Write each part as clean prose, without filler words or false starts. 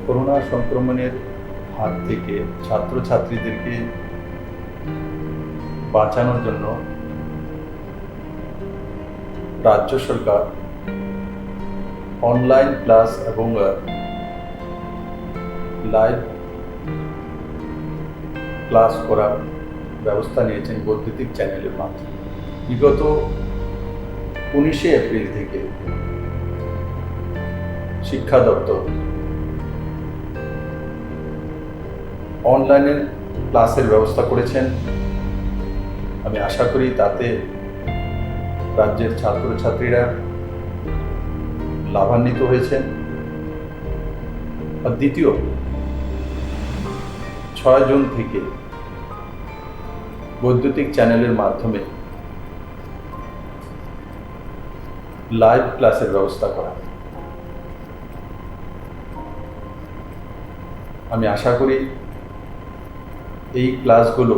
Corona সংক্রমণের হাত থেকে ছাত্রছাত্রীদেরকে বাঁচানোর জন্য রাজ্য সরকার অনলাইন ক্লাস এবং লাইভ ক্লাস করার ব্যবস্থা নিয়েছেন বৈদ্যুতিক চ্যানেলের মাধ্যমে। বিগত 19শে এপ্রিল থেকে শিক্ষা দপ্তর অনলাইনে ক্লাসের ব্যবস্থা করেছেন। আমি আশা করি তাতে রাজ্যের ছাত্রছাত্রীরা লাভান্বিত হয়েছেন। আর দ্বিতীয় 6 জুন থেকে বৈদ্যুতিক চ্যানেলের মাধ্যমে লাইভ ক্লাসের ব্যবস্থা করা। আমি আশা করি এই ক্লাসগুলো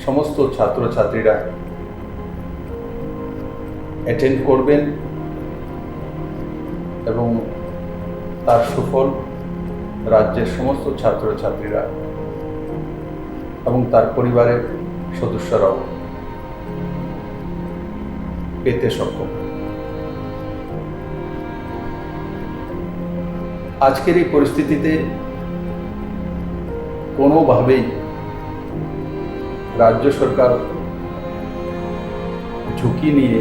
সমস্ত ছাত্রছাত্রীরা অ্যাটেন্ড করবেন এবং তার সুফল রাজ্যের সমস্ত ছাত্রছাত্রীরা এবং তার পরিবারের সদস্যরাও পেতে সক্ষম। আজকের এই পরিস্থিতিতে কোনোভাবেই রাজ্য সরকার ঝুঁকি নিয়ে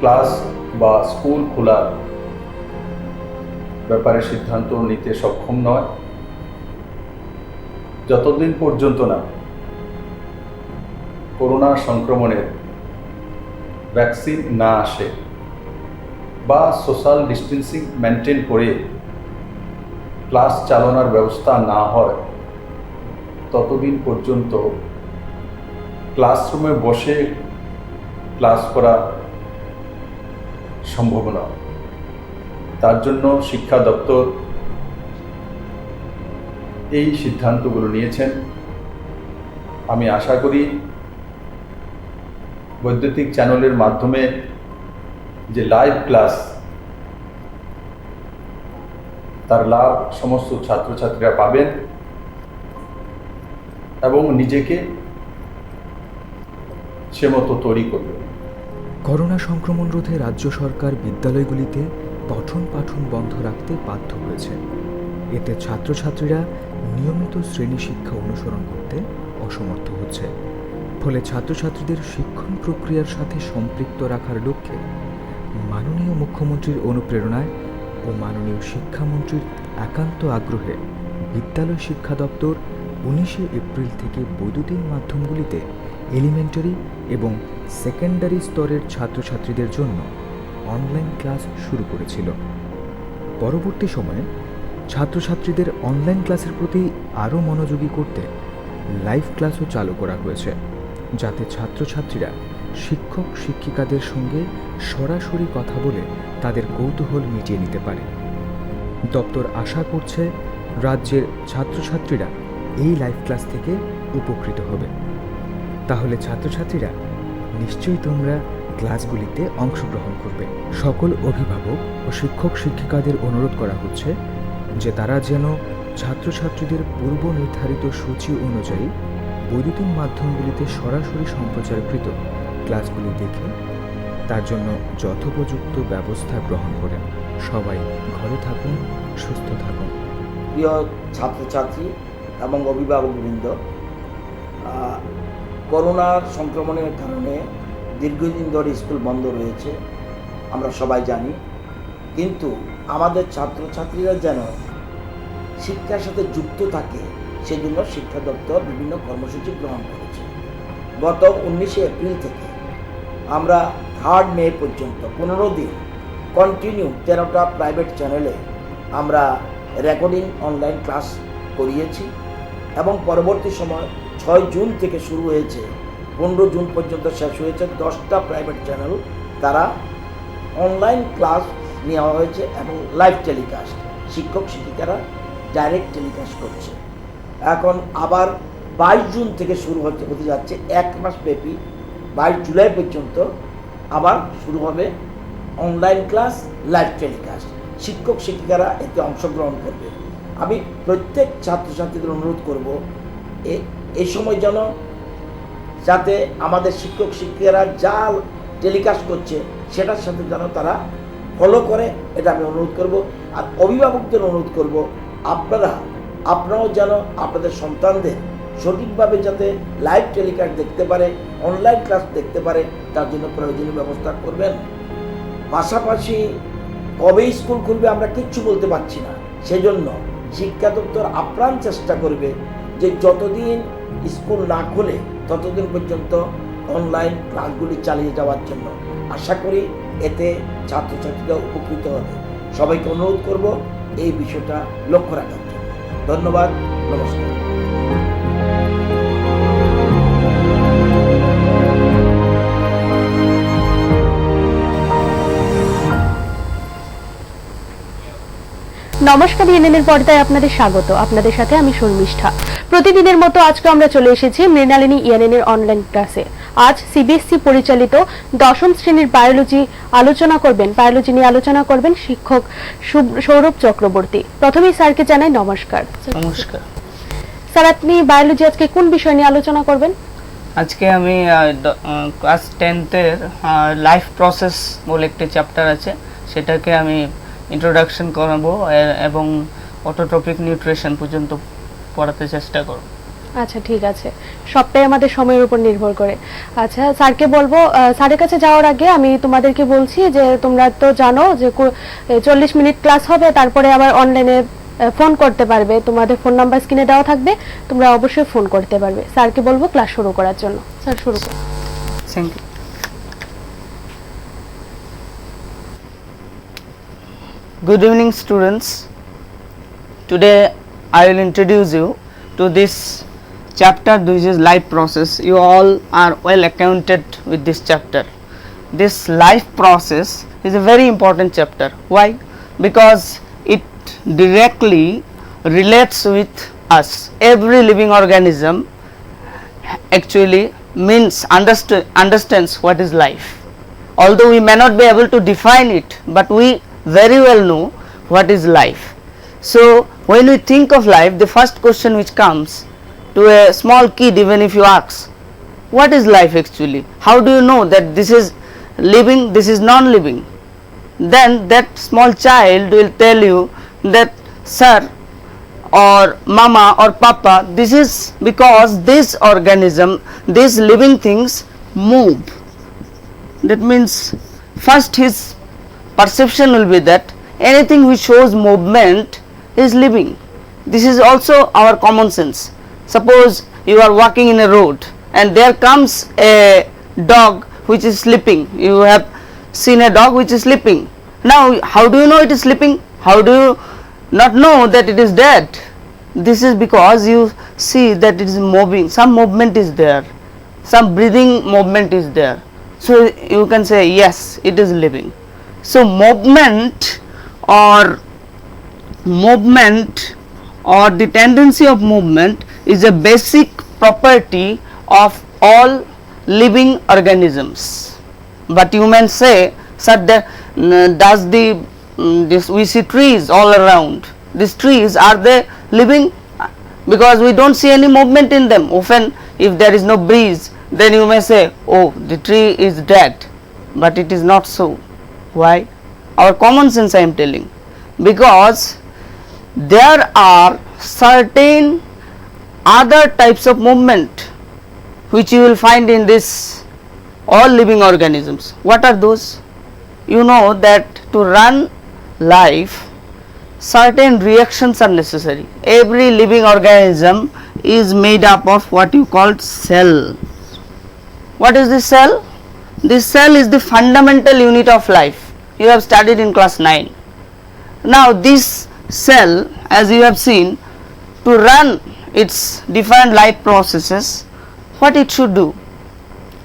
ক্লাস বা স্কুল খোলার ব্যাপারে সিদ্ধান্ত নিতে সক্ষম নয় যতদিন পর্যন্ত না করোনা সংক্রমণের ভ্যাকসিন না আসে বা সোশ্যাল ডিস্টেন্সিং মেনটেন করে ক্লাস চালানোর ব্যবস্থা না হয় ততদিন পর্যন্ত ক্লাসরুমে বসে ক্লাস করা সম্ভব নয়। তার জন্য শিক্ষা দপ্তর এই সিদ্ধান্তগুলো নিয়েছেন। আমি আশা করি বৈদ্যুতিক চ্যানেলের মাধ্যমে যে লাইভ ক্লাস তার লাভ সমস্ত ছাত্রছাত্রীরা পাবেন এবং নিজেকে সে মতো তৈরি করবেন। করোনা সংক্রমণ রোধে রাজ্য সরকার বিদ্যালয়গুলিতে পঠন পাঠন বন্ধ রাখতে বাধ্য হয়েছে। এতে ছাত্রছাত্রীরা নিয়মিত শ্রেণী শিক্ষা অনুসরণ করতে অসমর্থ হচ্ছে। ফলে ছাত্রছাত্রীদের শিক্ষণ প্রক্রিয়ার সাথে সম্পৃক্ত রাখার লক্ষ্যে মাননীয় মুখ্যমন্ত্রীর অনুপ্রেরণায় ও মাননীয় শিক্ষামন্ত্রীর একান্ত আগ্রহে বিদ্যালয় শিক্ষা দপ্তর 19শে এপ্রিল থেকে বৈদ্যুতিন মাধ্যমগুলিতে এলিমেন্টারি এবং সেকেন্ডারি স্তরের ছাত্রছাত্রীদের জন্য অনলাইন ক্লাস শুরু করেছিল। পরবর্তী সময়ে ছাত্রছাত্রীদের অনলাইন ক্লাসের প্রতি আরও মনোযোগী করতে লাইভ ক্লাসও চালু করা হয়েছে, যাতে ছাত্রছাত্রীরা শিক্ষক শিক্ষিকাদের সঙ্গে সরাসরি কথা বলে তাদের কৌতূহল মিটিয়ে নিতে পারে। দপ্তর আশা করছে রাজ্যের ছাত্রছাত্রীরা এই লাইভ ক্লাস থেকে উপকৃত হবে। তাহলে ছাত্রছাত্রীরা নিশ্চয়ই তোমরা ক্লাসগুলিতে অংশগ্রহণ করবে। সকল অভিভাবক ও শিক্ষক শিক্ষিকাদের অনুরোধ করা হচ্ছে যে তারা যেন ছাত্রছাত্রীদের পূর্ব নির্ধারিত সূচি অনুযায়ী বৈদ্যুতিন মাধ্যমগুলিতে সরাসরি সম্প্রচারকৃত ক্লাসগুলি দেখে তার জন্য যথোপযুক্ত ব্যবস্থা গ্রহণ করেন। সবাই ঘরে থাকুন, সুস্থ থাকুন। প্রিয় ছাত্রছাত্রী এবং অভিভাবকবৃন্দ, করোনার সংক্রমণের কারণে দীর্ঘদিন ধরে স্কুল বন্ধ রয়েছে, আমরা সবাই জানি। কিন্তু আমাদের ছাত্রছাত্রীরা যেন শিক্ষার সাথে যুক্ত থাকে সেজন্য শিক্ষা দপ্তর বিভিন্ন কর্মসূচি গ্রহণ করেছে। গত 19শে এপ্রিল থেকে আমরা 3 মে পর্যন্ত 15 দিন কন্টিনিউ 13টা প্রাইভেট চ্যানেলে আমরা রেকর্ডিং অনলাইন ক্লাস করিয়েছি এবং পরবর্তী সময় 6 জুন থেকে শুরু হয়েছে, 15 জুন পর্যন্ত শেষ হয়েছে। 10টা প্রাইভেট চ্যানেল তারা অনলাইন ক্লাস নেওয়া হয়েছে এবং লাইভ টেলিকাস্ট শিক্ষক শিক্ষিকারা ডাইরেক্ট টেলিকাস্ট করছে। এখন আবার 22 জুন থেকে শুরু হতে যাচ্ছে, 1 মাস ব্যাপী 22 জুলাই পর্যন্ত আবার শুরু হবে অনলাইন ক্লাস, লাইভ টেলিকাস্ট। শিক্ষক শিক্ষিকারা এতে অংশগ্রহণ করবে। আমি প্রত্যেক ছাত্রছাত্রীদের অনুরোধ করব এই সময় যেন যাতে আমাদের শিক্ষক শিক্ষিকারা যা টেলিকাস্ট করছে সেটার সাথে যেন তারা ফলো করে, এটা আমি অনুরোধ করব। আর অভিভাবকদের অনুরোধ করব, আপনারাও যেন আপনাদের সন্তানদের সঠিকভাবে যাতে লাইভ টেলিকাস্ট দেখতে পারে, অনলাইন ক্লাস দেখতে পারে, তার জন্য প্রয়োজনীয় ব্যবস্থা করবেন। পাশাপাশি কবে স্কুল খুলবে আমরা কিচ্ছু বলতে পারছি না, সেজন্য শিক্ষা দপ্তর আপ্রাণ চেষ্টা করবে যে যতদিন স্কুল না খোলে ততদিন পর্যন্ত অনলাইন ক্লাসগুলি চালিয়ে যাওয়ার জন্য। আশা করি এতে ছাত্রছাত্রীরা উপকৃত হবে। সবাইকে অনুরোধ করব এই বিষয়টা লক্ষ্য রাখার জন্য। ধন্যবাদ, নমস্কার। নমস্কার, ইএনএন পর্দায় আপনাদের স্বাগত। আপনাদের সাথে আমি শর্মিষ্ঠা। প্রতিদিনের মতো আজকে আমরা চলে এসেছি মৃণালিনী ইএনএন এর অনলাইন ক্লাসে। আজ সিবিএসসি পরিচালিত দশম শ্রেণীর বায়োলজি নিয়ে আলোচনা করবেন শিক্ষক সৌরভ চক্রবর্তী। প্রথমেই স্যারকে জানাই নমস্কার। নমস্কার স্যার, আপনি বায়োলজি আজকে কোন বিষয় নিয়ে আলোচনা করবেন? আজকে আমি ক্লাস 10th-এর লাইফ প্রসেস বলে একটি চ্যাপ্টার আছে, সেটাকে আমি ইন্ট্রোডাকশন করাবো এবং অটোট্রপিক নিউট্রিশন পর্যন্ত পড়াতে চেষ্টা করব। আচ্ছা, ঠিক আছে, সবটাই আমাদের সময়ের উপর নির্ভর করে। আচ্ছা, স্যারকে বলবো, স্যারের কাছে যাওয়ার আগে আমি তোমাদেরকে বলছি যে তোমরা তো জানো যে 40 মিনিট ক্লাস হবে, তারপরে আবার অনলাইনে ফোন করতে পারবে। তোমাদের ফোন নাম্বার স্ক্রিনে দেওয়া থাকবে, তোমরা অবশ্যই ফোন করতে পারবে। স্যারকে বলবো ক্লাস শুরু করার জন্য। স্যার, শুরু করুন। Thank you. Good evening, students. Today I will introduce you to this chapter, which is life process. You all are well acquainted with this chapter. This life process is a very important chapter. Why? Because it directly relates with us. Every living organism actually understands what is life. Although we may not be able to define it, but we very well know what is life. So when we think of life, the first question which comes to a small kid, even if you ask, what is life actually? How do you know that this is living, this is non-living? Then that small child will tell you that, sir or mama or papa, this is because this organism, these living things move. That means first his perception will be that anything which shows movement is living. This is also our common sense. Suppose you are walking in a road and there comes a dog which is sleeping. You have seen a dog which is sleeping. Now how do you know it is sleeping? How do you not know that it is dead? This is because you see that it is moving, some movement is there, some breathing movement is there. So you can say yes, it is living. So movement or the tendency of movement is a basic property of all living organisms. But you may say, sir, does we see trees all around? These trees, are they living? Because we don't see any movement in them. Often if there is no breeze, then you may say, oh, the tree is dead. But it is not so. Why? Our common sense I am telling. Because there are certain other types of movement which you will find in this all living organisms. What are those? You know that to run life, certain reactions are necessary. Every living organism is made up of what you call cell. What is this cell? This cell is the fundamental unit of life. You have studied in class 9. Now this cell, as you have seen, to run its different life processes, what it should do?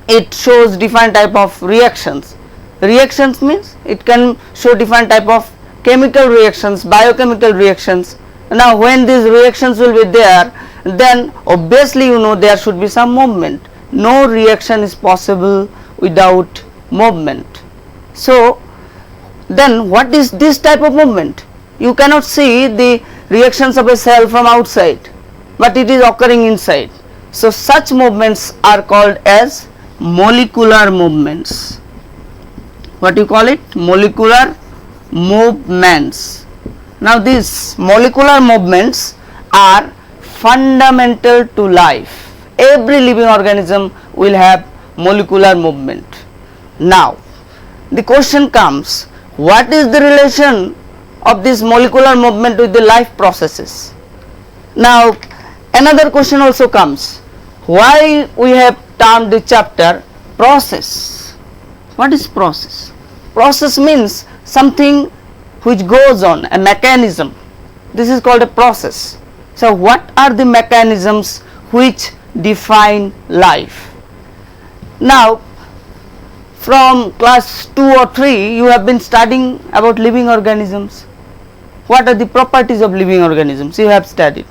It shows different type of reactions. Reactions means it can show different type of chemical reactions, biochemical reactions. Now when these reactions will be there, then obviously you know there should be some movement. No reaction is possible without movement. So then what is this type of movement? You cannot see the reactions of a cell from outside, but it is occurring inside. So such movements are called as molecular movements. What do you call it? Molecular movements. Now these molecular movements are fundamental to life. Every living organism will have molecular movement. Now the question comes, what is the relation of this molecular movement with the life processes? Now another question also comes, why we have termed the chapter process? What is process? Process means something which goes on, a mechanism. This is called a process. So what are the mechanisms which define life? Now from class 2 or 3 you have been studying about living organisms. What are the properties of living organisms? You have studied.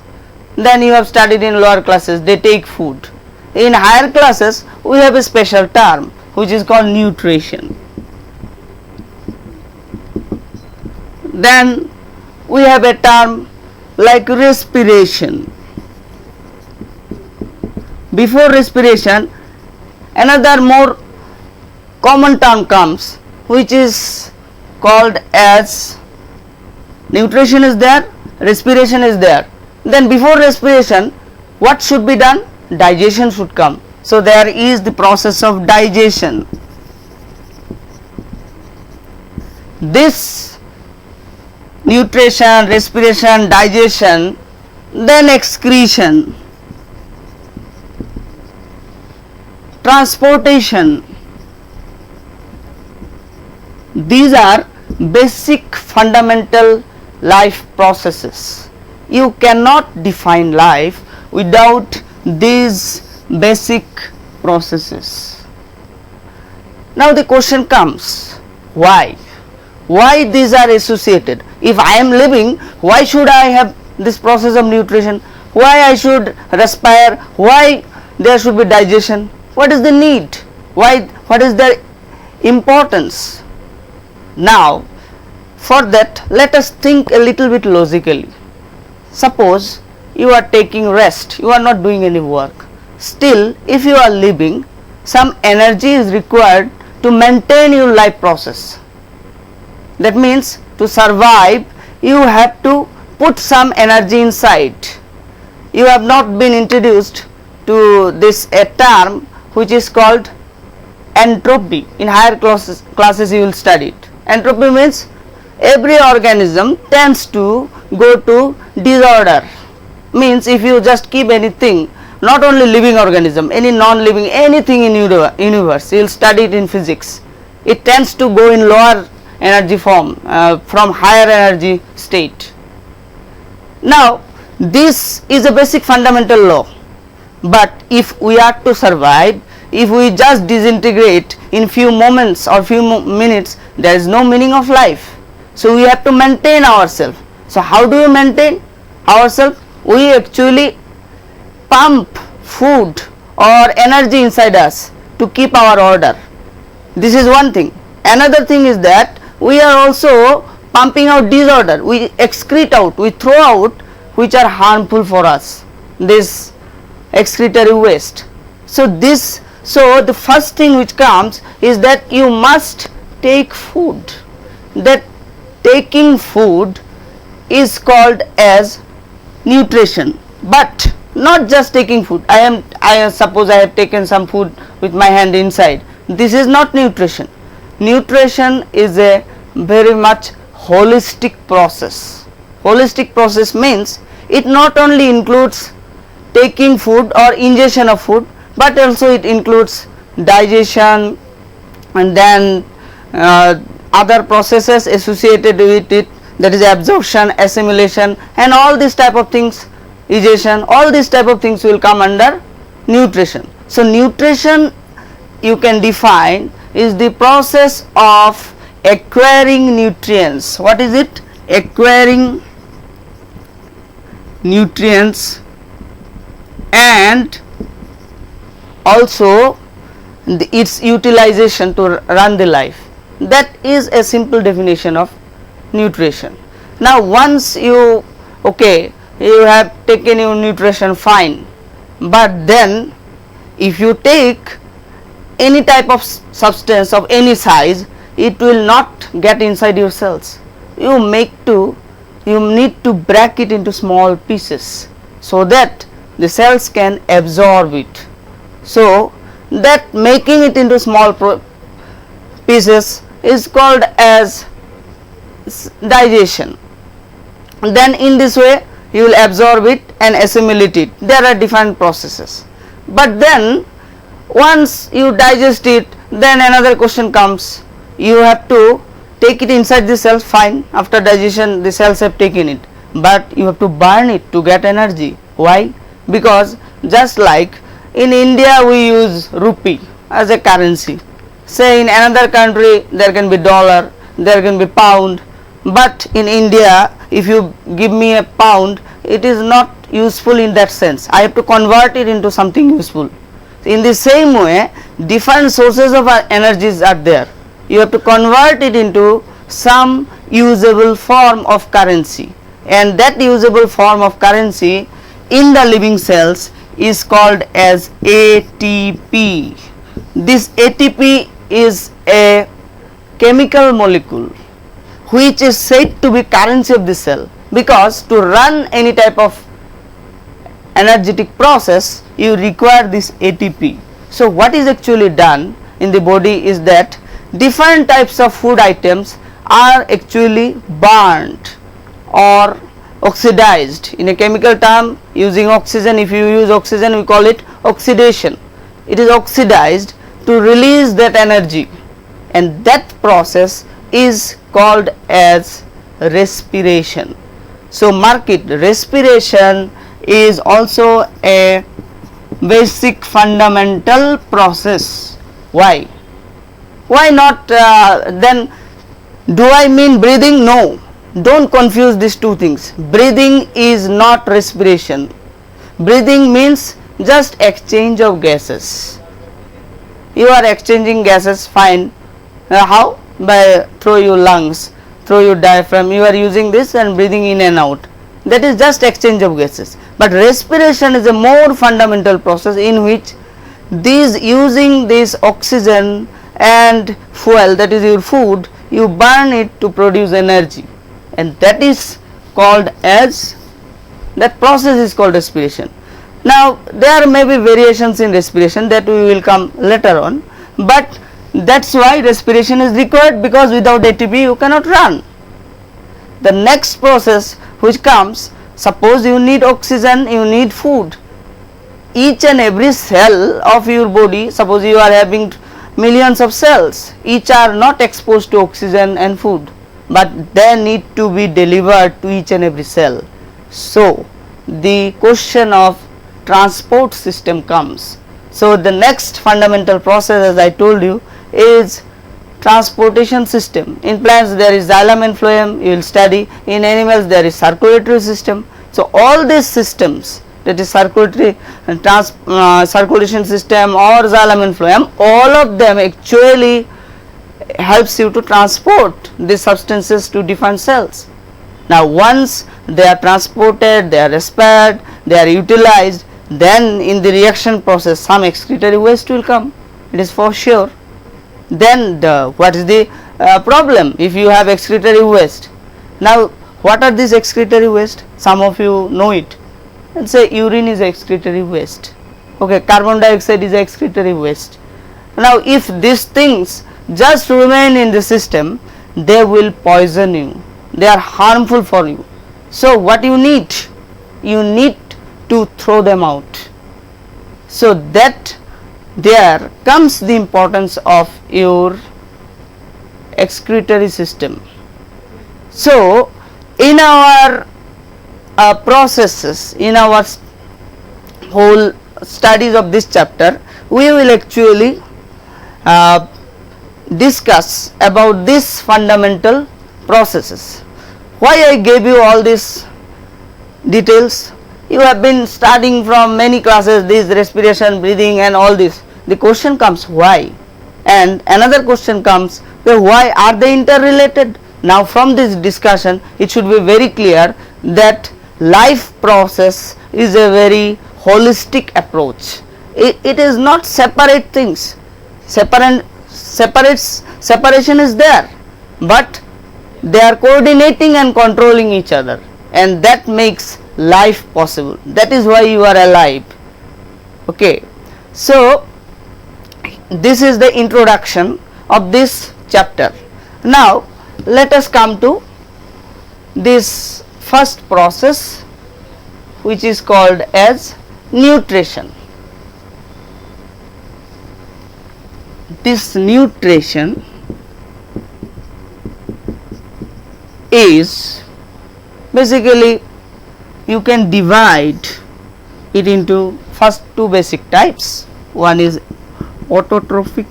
Then you have studied in lower classes, they take food. In higher classes we have a special term which is called nutrition. Then we have a term like respiration. Before respiration, another more common term comes, which is called as nutrition is there, respiration is there. Then before respiration, what should be done? Digestion should come. So there is the process of digestion. This nutrition, respiration, digestion, then excretion, transportation. These are basic fundamental life processes. You cannot define life without these basic processes. Now the question comes, why? Why these are associated? If I am living, why should I have this process of nutrition? Why I should respire? Why there should be digestion? What is the need? Why? What is the importance? Now for that let us think a little bit logically. Suppose you are taking rest, you are not doing any work. Still, if you are living, some energy is required to maintain your life process. That means to survive you have to put some energy inside. You have not been introduced to this a term which is called entropy. In higher classes you will study it. Entropy means every organism tends to go to disorder. Means if you just keep anything, not only living organism, any non-living, anything in universe, you will study it in physics. It tends to go in lower energy form from higher energy state. Now this is a basic fundamental law, but if we are to survive, if we just disintegrate in few moments or few minutes, there is no meaning of life. So we have to maintain ourselves. So how do we maintain ourselves? We actually pump food or energy inside us to keep our order. This is one thing. Another thing is that we are also pumping out disorder. We excrete out, we throw out which are harmful for us, this excretory waste. So the first thing which comes is that you must take food. That taking food is called as nutrition, but not just taking food. I suppose I have taken some food with my hand inside. This is not nutrition. Nutrition is a very much holistic process. Holistic process means it not only includes taking food or ingestion of food, but also it includes digestion and then other processes associated with it, that is absorption, assimilation, and all these type of things, digestion, all these type of things will come under nutrition. So nutrition you can define is the process of acquiring nutrients. What is it? Acquiring nutrients and also its utilization to run the life. That is a simple definition of nutrition. Now once you have taken your nutrition, fine, but then if you take any type of substance of any size, it will not get inside your cells. You need to break it into small pieces so that the cells can absorb it. So that making it into small pieces is called as digestion. Then in this way you will absorb it and assimilate it. There are different processes, but then once you digest it, then another question comes. You have to take it inside the cells, fine, after digestion the cells have taken it, but you have to burn it to get energy. Why? Because just like in India we use rupee as a currency, say in another country there can be dollar, there can be pound, but in India if you give me a pound, it is not useful in that sense. I have to convert it into something useful. In the same way, different sources of energies are there. You have to convert it into some usable form of currency, and that usable form of currency in the living cells is called as ATP. This ATP is a chemical molecule which is said to be currency of the cell, because to run any type of energetic process you require this ATP. So what is actually done in the body is that different types of food items are actually burnt or oxidized. In a chemical term, using oxygen, if you use oxygen we call it oxidation. It is oxidized to release that energy, and that process is called as respiration. So mark it, respiration is also a basic fundamental process. Why? Why not then do I mean breathing? No, don't confuse these two things. Breathing is not respiration. Breathing means just exchange of gases. You are exchanging gases, fine. How? By through your lungs, through your diaphragm, you are using this and breathing in and out. That is just exchange of gases. But respiration is a more fundamental process in which using this oxygen and fuel, that is your food, you burn it to produce energy, and that is called as, that process is called respiration. Now there may be variations in respiration, that we will come later on, but that's why respiration is required, because without ATP you cannot run. The next process which comes, suppose you need oxygen, you need food. Each and every cell of your body, suppose you are having millions of cells, each are not exposed to oxygen and food, but they need to be delivered to each and every cell. So the question of transport system comes. So the next fundamental process, as I told you, is transportation system. In plants there is xylem and phloem, you will study. In animals there is circulatory system. So all these systems, that is circulatory circulation system or xylem and phloem, all of them actually helps you to transport these substances to different cells. Now once they are transported, they are respired, they are utilized, then in the reaction process some excretory waste will come, it is for sure. Then what is the problem if you have excretory waste? Now what are these excretory waste? Some of you know it. Let's say urine is excretory waste, okay, carbon dioxide is excretory waste. Now if these things just remain in the system, they will poison you, they are harmful for you. So what you need to throw them out. So that there comes the importance of your excretory system. So in our processes, in our whole studies of this chapter, we will actually discuss about these fundamental processes. Why I gave you all these details? You have been studying from many classes this respiration, breathing and all this. The question comes why, and another question comes, So why are they interrelated? Now from this discussion it should be very clear that life process is a very holistic approach. It is not separate things. Separation is there, but they are coordinating and controlling each other, and that makes life possible. That is why you are alive. Okay, so this is the introduction of this chapter. Now let us come to this first process, which is called as nutrition. This nutrition is basically, you can divide it into first two basic types. One is autotrophic,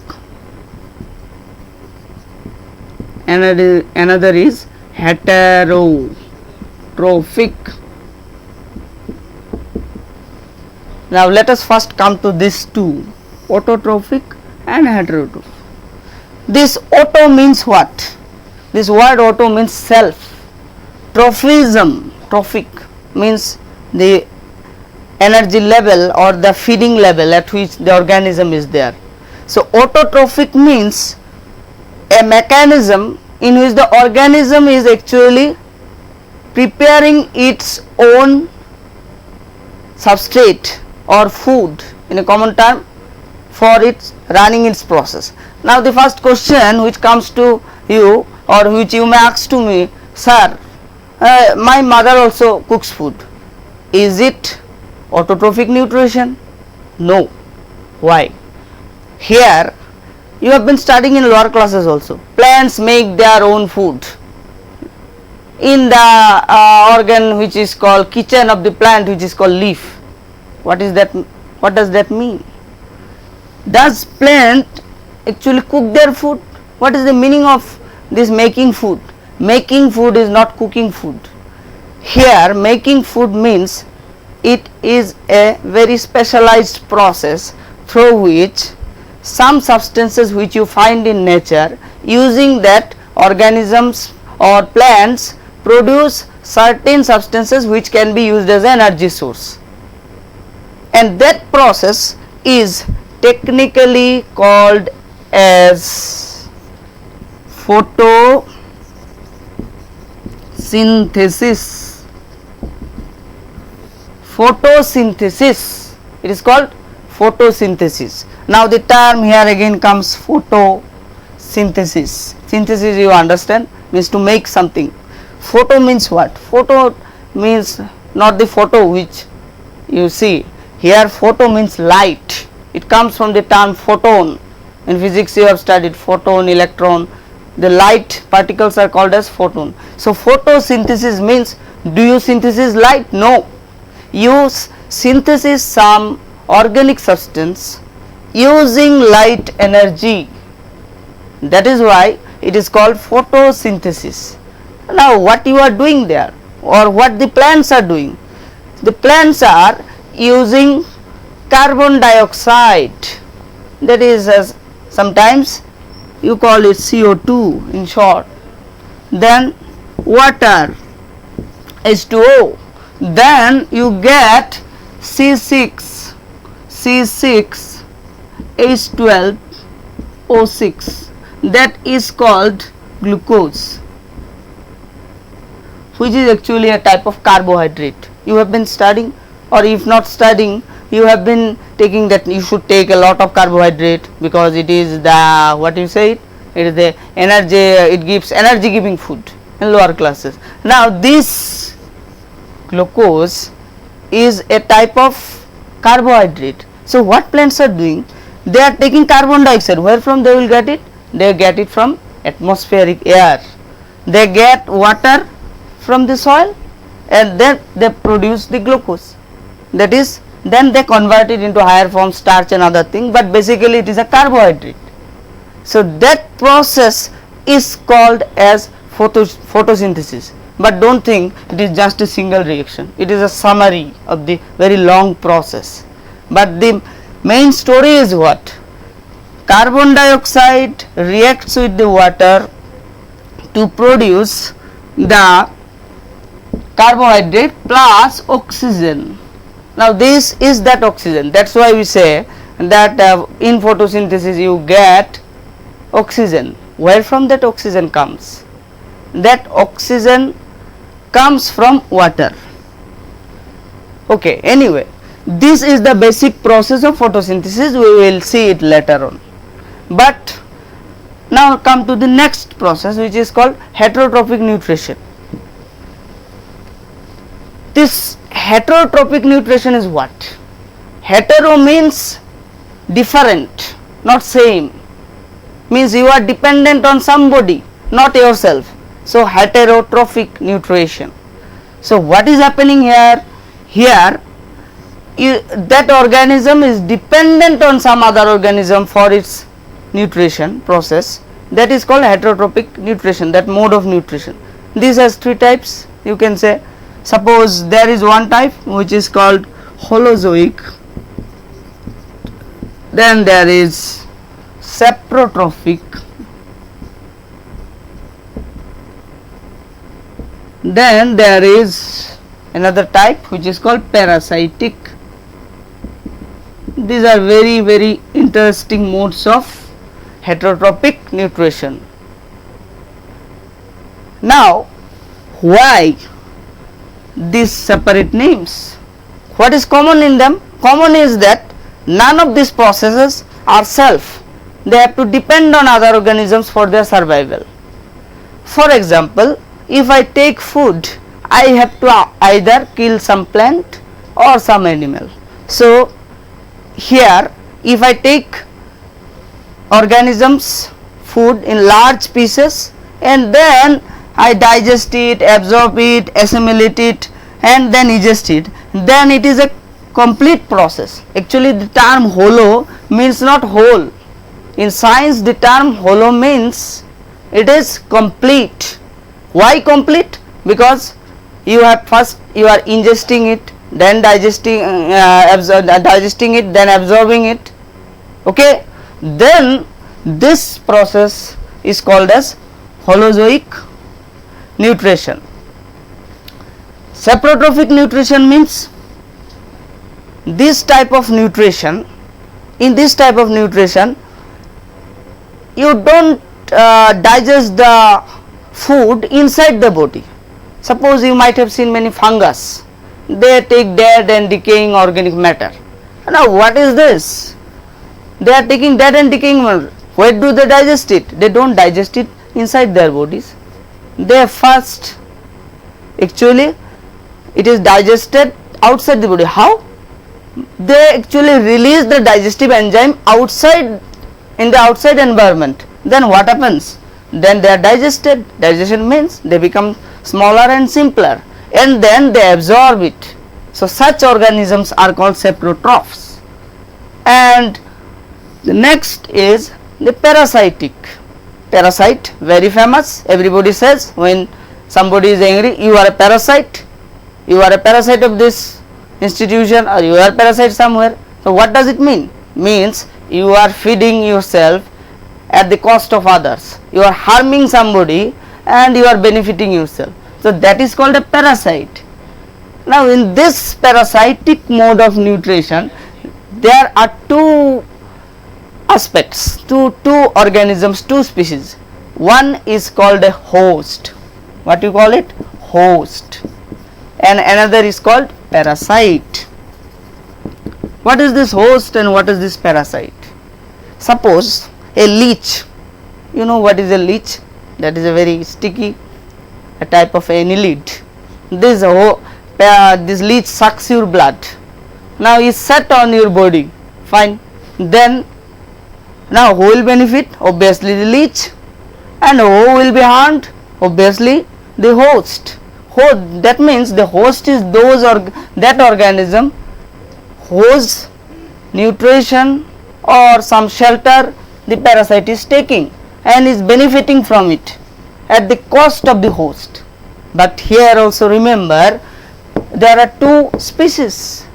another is heterotrophic. Now let us first come to these two, autotrophic and heterotrophic. This auto means what? This word auto means self. Trophic means the energy level or the feeding level at which the organism is there. So autotrophic means a mechanism in which the organism is actually preparing its own substrate or food, in a common term, for its running its process. Now the first question which comes to you, or which you may ask to me, sir, my mother also cooks food, is it autotrophic nutrition? No. Why? Here you have been studying in lower classes also. Plants make their own food. In the organ which is called kitchen of the plant, which is called leaf. What is that? What does that mean? Does plant actually cook their food? What is the meaning of this making food? Making food is not cooking food. Here making food means it is a very specialized process through which some substances which you find in nature, using that organisms or plants produce certain substances which can be used as an energy source, and that process is technically called as photosynthesis. It is called photosynthesis. Now the term here again comes photosynthesis. Synthesis, you understand, means to make something. Photo means what? Photo means not the photo which you see. Here photo means light. It comes from the term photon. In physics you have studied photon, electron. The light particles are called as photon. So photosynthesis means, do you synthesize light? No. You synthesize some organic substance using light energy. That is why it is called photosynthesis. Now what you are doing there, or what the plants are doing? The plants are using carbon dioxide, that is, as sometimes you call it CO2 in short, then water, H2O, then you get C6, H12O6, that is called glucose, which is actually a type of carbohydrate. You have been studying, or if not studying, you have been taking that you should take a lot of carbohydrate because it is the, what you say, it is the energy, it gives energy giving food in lower classes. Now this glucose is a type of carbohydrate. So what plants are doing? They are taking carbon dioxide. Where from they will get it? They get it from atmospheric air. They get water from the soil, and then they produce the glucose. That is, then they convert it into higher form, starch and other thing, but basically it is a carbohydrate. So that process is called as photosynthesis. But don't think it is just a single reaction. It is a summary of the very long process. But the main story is what? carbon dioxide reacts with the water to produce the carbohydrate plus oxygen. Now this is that oxygen, that's why we say that in photosynthesis you get oxygen. Where from that oxygen comes? That oxygen comes from water. Okay, anyway, this is the basic process of photosynthesis, we will see it later on. But now come to the next process, which is called heterotrophic nutrition. This heterotrophic nutrition is what? Hetero means different, not same, means you are dependent on somebody, not yourself. So heterotrophic nutrition. So what is happening here? Here that organism is dependent on some other organism for its nutrition process, that is called heterotrophic nutrition, that mode of nutrition. This has three types, you can say. Suppose there is one type which is called holozoic, then there is saprotrophic, then there is another type which is called parasitic. These are very interesting modes of heterotrophic nutrition. Now why these separate names? What is common in them? Common is that none of these processes are self, they have to depend on other organisms for their survival. For example, if I take food, I have to either kill some plant or some animal. So here if I take organisms food in large pieces and then I digest it, absorb it, assimilate it and then ingest it, then it is a complete process. Actually the term holo means not whole. In science the term holo means it is complete. Why complete? Because you have first you are ingesting it, then digesting it, then absorbing it. Okay, then this process is called as holozoic nutrition. Saprotrophic nutrition means this type of nutrition. In this type of nutrition you don't digest the food inside the body. Suppose you might have seen many fungus, they take dead and decaying organic matter. Now what is this? They are taking dead and decaying matter. Where do they digest it? They don't digest it inside their bodies. They first, actually it is digested outside the body. How? They actually release the digestive enzyme outside, in the outside environment. Then what happens? Then they are digested. Digestion means they become smaller and simpler and then they absorb it. So such organisms are called saprotrophs. And the next is the parasitic. Parasite, very famous, everybody says when somebody is angry, you are a parasite, you are a parasite of this institution or you are a parasite somewhere. So what does it mean? Means you are feeding yourself at the cost of others, you are harming somebody and you are benefiting yourself. So that is called a parasite. Now in this parasitic mode of nutrition there are two aspects, two organisms, two species. One is called a host. What you call it? Host. And another is called parasite. What is this host and what is this parasite? Suppose a leech. You know what is a leech? That is a very sticky, a type of annelid. This leech sucks your blood. Now is set on your body. Fine. Then now who will benefit? Obviously the leech. And who will be harmed? Obviously the host. That means the host is that organism whose nutrition or some shelter the parasite is taking and is benefiting from it at the cost of the host. But here also remember there are two species.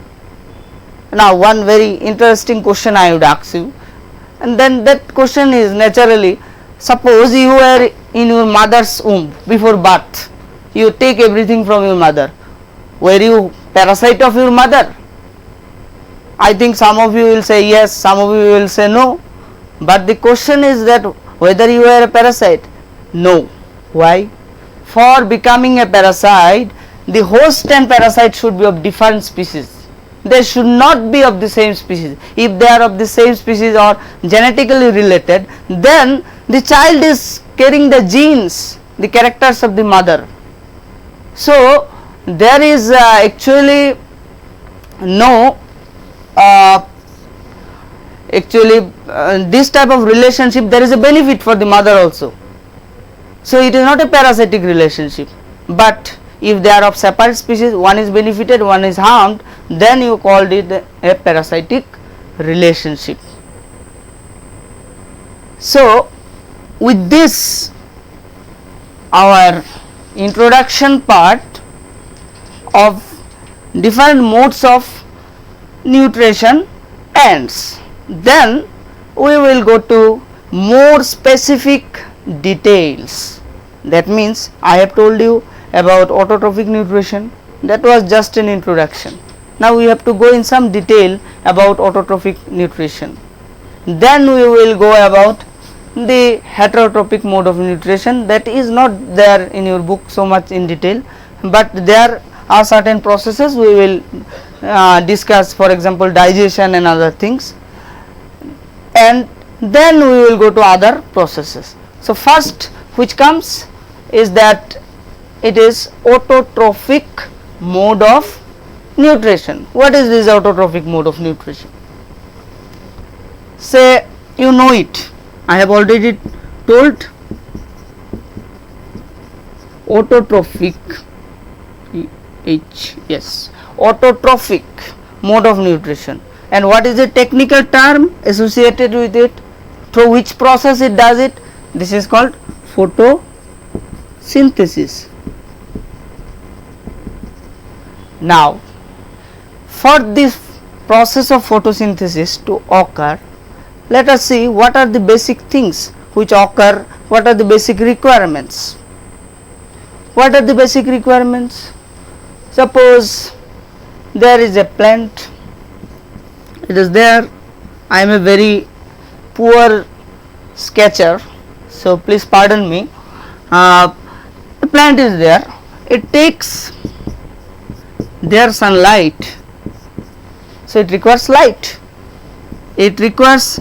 Now one very interesting question I would ask you, And then that question is naturally, suppose you were in your mother's womb before birth, you take everything from your mother, were you parasite of your mother? I think some of you will say yes, some of you will say no, but the question is that whether you are a parasite. No. Why? For becoming a parasite, the host and parasite should be of different species. They should not be of the same species. If they are of the same species or genetically related, then the child is carrying the genes, the characters of the mother. So there is actually no this type of relationship, there is a benefit for the mother also. So it is not a parasitic relationship, but if they are of separate species, one is benefited, one is harmed, then you called it a parasitic relationship. So with this, our introduction part of different modes of nutrition ends. Then we will go to more specific details. That means I have told you about autotrophic nutrition, that was just an introduction. Now we have to go in some detail about autotrophic nutrition. Then we will go about the heterotrophic mode of nutrition, that is not there in your book so much in detail, but there are certain processes we will discuss, for example digestion and other things, and then we will go to other processes. So first which comes is that it is autotrophic mode of nutrition. What is this autotrophic mode of nutrition? Say you know it, I have already told. Autotrophic, yes, autotrophic mode of nutrition. And what is the technical term associated with it, through which process it does it? This is called photosynthesis. Now for this process of photosynthesis to occur, let us see what are the basic things which occur, what are the basic requirements. What are the basic requirements? Suppose there is a plant, it is there, I am a very poor sketcher, so please pardon me. The plant is there, it takes their sunlight, so it requires light, it requires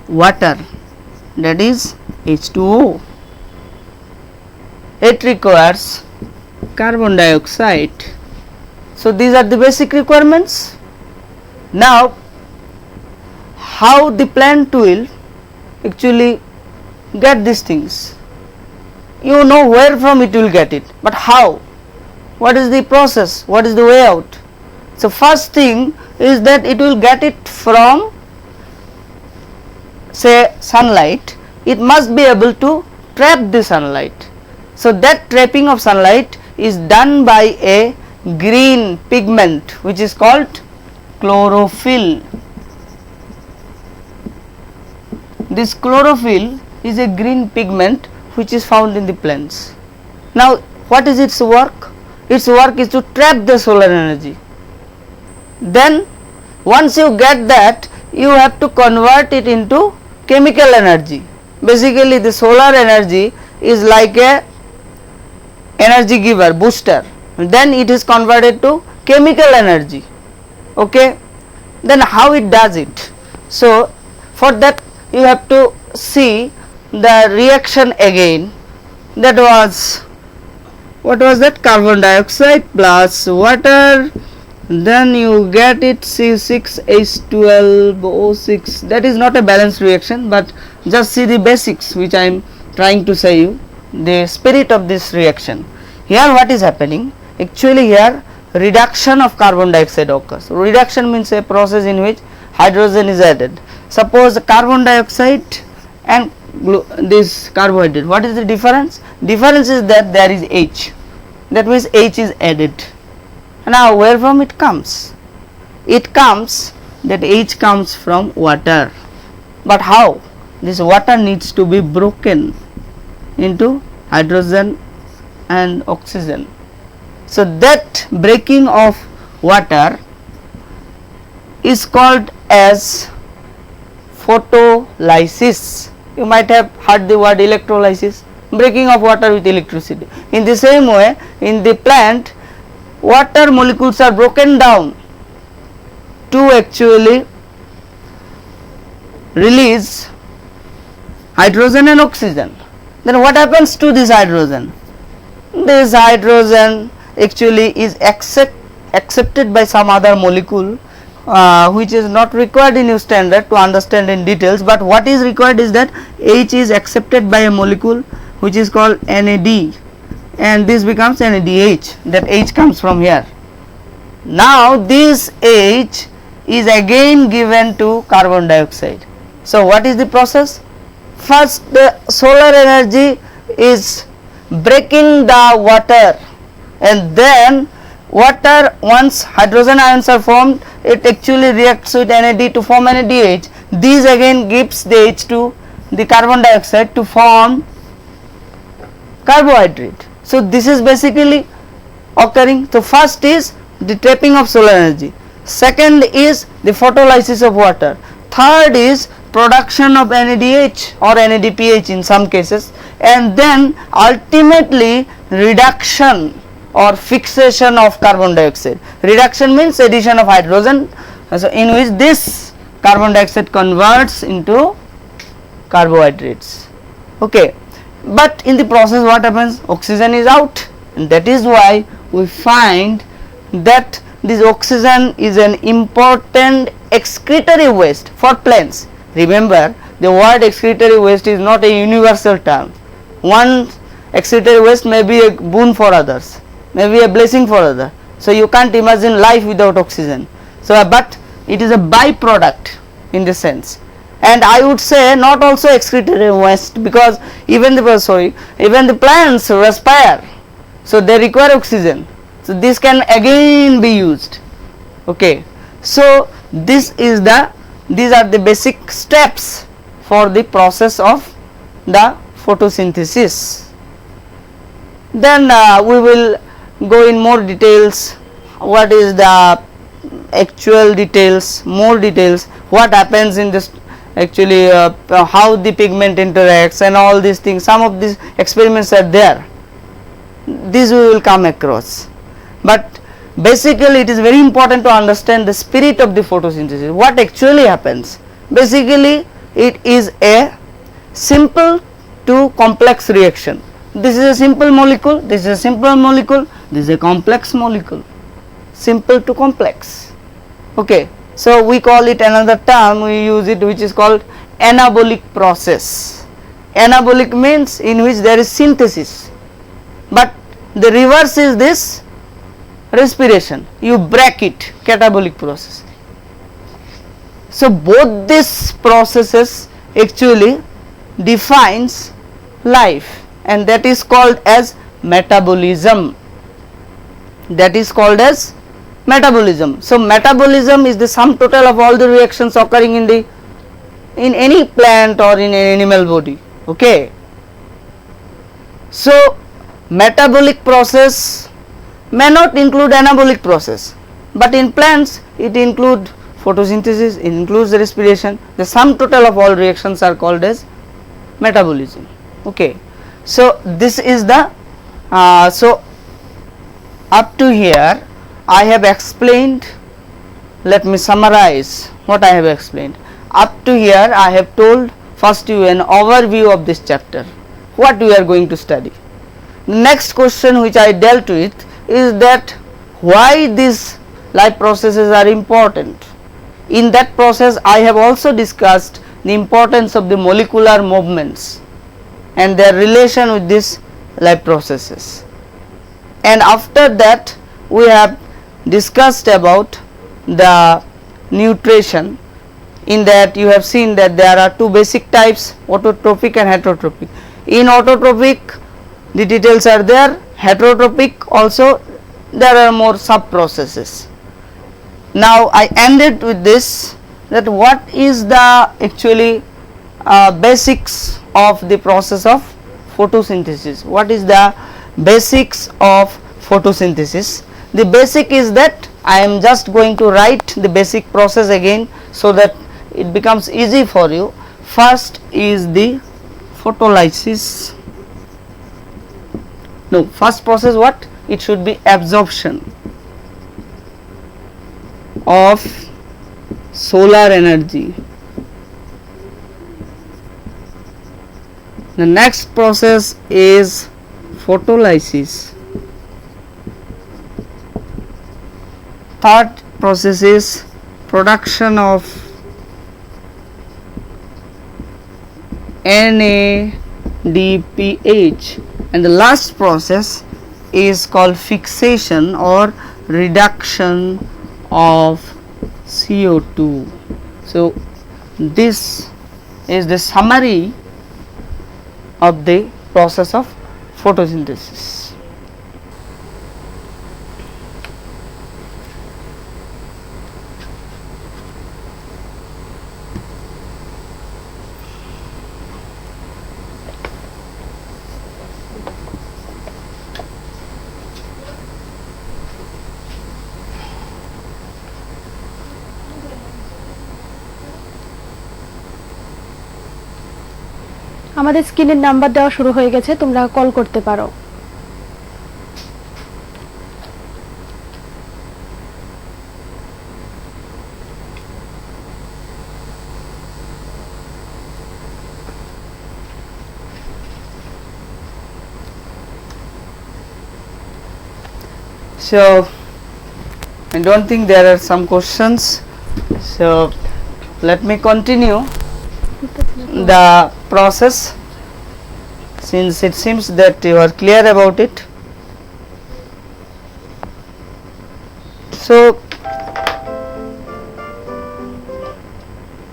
water, that is H2O, it requires carbon dioxide. So these are the basic requirements. Now how the plant will actually get these things? You know where from it will get it, but how? What is the process? What is the way out? So first thing is that it will get it from, say, sunlight. It must be able to trap the sunlight. So that trapping of sunlight is done by a green pigment which is called chlorophyll. This chlorophyll is a green pigment which is found in the plants. Now what is its work? Its work is to trap the solar energy. Then once you get that, you have to convert it into chemical energy. Basically the solar energy is like a energy giver, booster, then it is converted to chemical energy. Okay, then how it does it? So for that you have to see the reaction again. That was, what was that? Carbon dioxide plus water, then you get it C6H12O6. that is not a balanced reaction, but just see the basics which I am trying to say you, the spirit of this reaction. Here what is happening? Actually here reduction of carbon dioxide occurs. Reduction means a process in which hydrogen is added. Suppose carbon dioxide and this carbohydrate, what is the difference? Difference is that there is H, that means H is added. Now where from it comes? It comes, that H comes from water. but how? This water needs to be broken into hydrogen and oxygen. So that breaking of water is called as photolysis. You might have heard the word electrolysis, breaking of water with electricity. In the same way, in the plant, water molecules are broken down to actually release hydrogen and oxygen. Then what happens to this hydrogen? This hydrogen actually is accepted by some other molecule which is not required in your standard to understand in details, but what is required is that H is accepted by a molecule which is called NAD, and this becomes NADH. That H comes from here. Now this H is again given to carbon dioxide. So what is the process? First, the solar energy is breaking the water, and then water, once hydrogen ions are formed, it actually reacts with NAD to form NADH. These again gives the H to the carbon dioxide to form carbohydrate. So this is basically occurring. So first is the trapping of solar energy, second is the photolysis of water, third is production of NADH or NADPH in some cases, and then ultimately reduction or fixation of carbon dioxide. Reduction means addition of hydrogen, so in which this carbon dioxide converts into carbohydrates. Okay, but in the process what happens? Oxygen is out, and that is why we find that this oxygen is an important excretory waste for plants. Remember, the word excretory waste is not a universal term. One excretory waste may be a boon for others, may be a blessing for others. So you can't imagine life without oxygen. So but it is a byproduct in the sense, and I would say not also excretory waste, because even the plants respire, so they require oxygen. So this can again be used. Okay, so these are the basic steps for the process of the photosynthesis. Then we will go in more details. What is the actual details, more details, what happens in this actually, how the pigment interacts and all these things. Some of these experiments are there, these we will come across, but basically it is very important to understand the spirit of the photosynthesis. What actually happens? Basically it is a simple to complex reaction. This is a simple molecule, this is a simple molecule, this is a complex molecule. Simple to complex. Okay, so we call it another term, we use it, which is called anabolic process. Anabolic means in which there is synthesis, but the reverse is this respiration, you break it, catabolic process. So both these processes actually defines life, and that is called as metabolism. That is called as metabolism. So metabolism is the sum total of all the reactions occurring in any plant or in an animal body. Okay, so metabolic process may not include anabolic process, but in plants it includes photosynthesis, it includes respiration. The sum total of all reactions are called as metabolism. Okay, so this is the so up to here I have explained. Let me summarize what I have explained. Up to here I have told first you an overview of this chapter, what we are going to study. Next question which I dealt with is that why these life processes are important. In that process I have also discussed the importance of the molecular movements and their relation with these life processes, and after that we have discussed about the nutrition. In that you have seen that there are two basic types, autotrophic and heterotrophic. In autotrophic the details are there, heterotrophic also there are more sub processes. Now I ended with this, that what is the actually basics of the process of photosynthesis. What is the basics of photosynthesis? The basic is that I am just going to write the basic process again so that it becomes easy for you. First is the photolysis. No, first process what? It should be absorption of solar energy. The next process is photolysis. Third process is production of NADPH, and the last process is called fixation or reduction of CO2. So this is the summary of the process of photosynthesis. আমাদের স্ক্রিনের number দেওয়া শুরু হয়ে গেছে, তোমরা call করতে পারো। So I don't think there are some questions, so let me continue the process since it seems that you are clear about it. So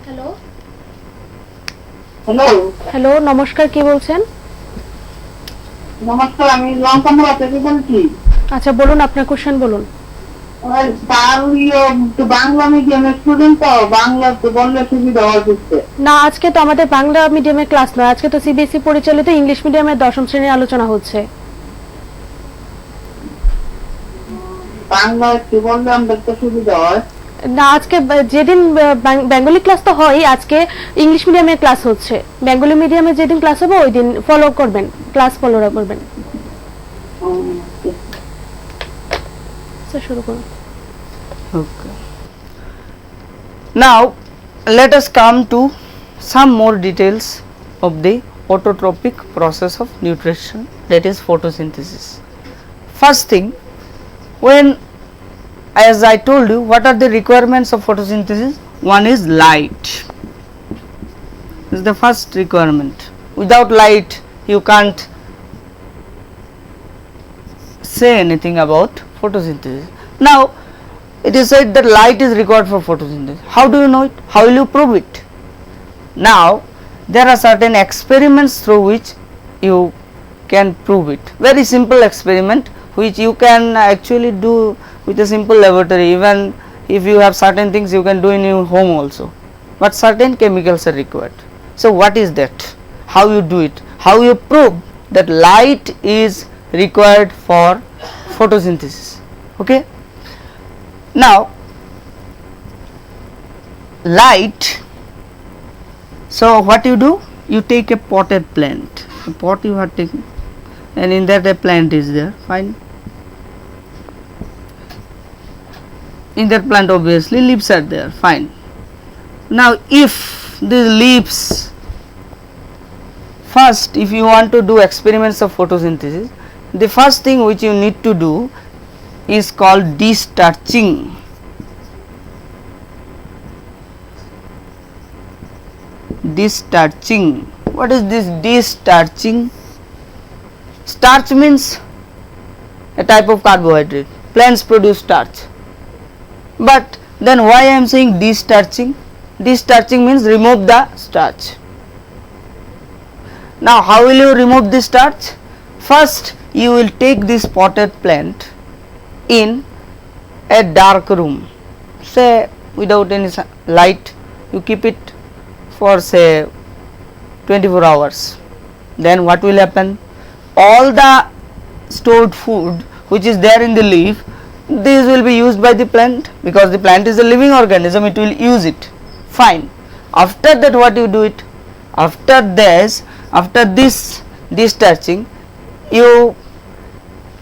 hello hello hello, নমস্কার, কি বলছেন? নমস্কার, আমি লঙ্কামোড়া থেকে বলছি। আচ্ছা বলুন, আপনার কোশ্চেন বলুন। তার বাংলা মিডিয়ামের স্টুডেন্ট, তো বাংলা তো বললে সুবিধা হচ্ছে না, আজকে তো আমাদের বাংলা মিডিয়ামের ক্লাস নয়, আজকে তো সিবিএসই পরিচালিত ইংলিশ মিডিয়ামের দশম শ্রেণীর আলোচনা হচ্ছে। বাংলা একটু বললে আমাদের তো সুবিধা হয় না, আজকে যেদিন বেঙ্গলি ক্লাস তো হয়, আজকে ইংলিশ মিডিয়ামের ক্লাস হচ্ছে। বেঙ্গলি মিডিয়ামে যেদিন ক্লাস হবে ওই দিন ফলো করবেন, ক্লাস ফলো করবেন। শুরু করুন। okay. Now let us come to some more details of the autotrophic process of nutrition, that is photosynthesis. First thing, when, as I told you, what are the requirements of photosynthesis? One is light. This is the first requirement. Without light you can't say anything about photosynthesis. Now it is said that light is required for photosynthesis. How do you know it? How will you prove it? Now there are certain experiments through which you can prove it. Very simple experiment which you can actually do with a simple laboratory. Even if you have certain things you can do in your home also, but certain chemicals are required. So what is that? How you do it? How you prove that light is required for photosynthesis? Okay, now light, so what you do, you take a potted plant, a pot you are taking, and in that a plant is there, fine. In that plant obviously leaves are there, fine. Now if these leaves, first if you want to do experiments of photosynthesis, the first thing which you need to do is called destarching. Destarching. What is this destarching? Starch means a type of carbohydrate. Plants produce starch. But then why I am saying destarching? Destarching means remove the starch. Now how will you remove the starch? First you will take this potted plant in a dark room, say without any light, you keep it for say 24 hours. Then what will happen? All the stored food which is there in the leaf, this will be used by the plant, because the plant is a living organism, it will use it. Fine. After that what you do it? After this discharging, you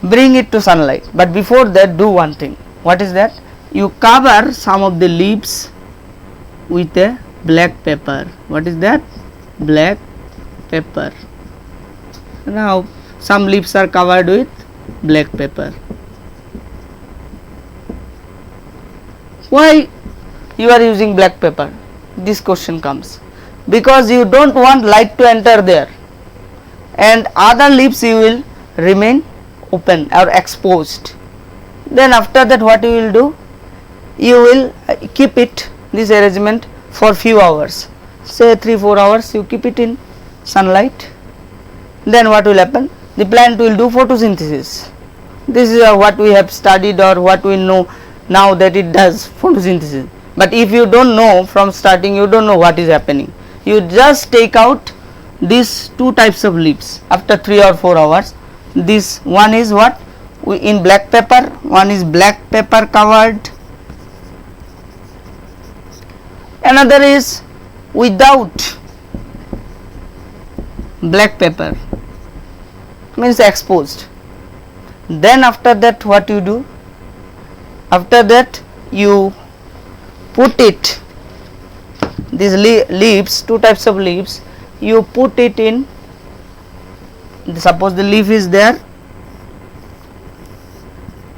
bring it to sunlight, but before that do one thing. What is that? You cover some of the leaves with a black pepper. What is that? Black pepper. Now some leaves are covered with black pepper. Why you are using black pepper? This question comes. Because you don't want light to enter there, and other leaves you will remain open or exposed. Then after that what you will do? You will keep it, this arrangement, for few hours, say 3-4 hours you keep it in sunlight. Then what will happen? The plant will do photosynthesis. This is what we have studied, or what we know now, that it does photosynthesis. But if you don't know from starting, you don't know what is happening. You just take out these two types of leaves after 3 or 4 hours. This one is what? In black pepper, one is black pepper covered, another is without black pepper, means exposed. Then after that what you do? After that you put it, these leaves, two types of leaves, you put it in, suppose the leaf is there,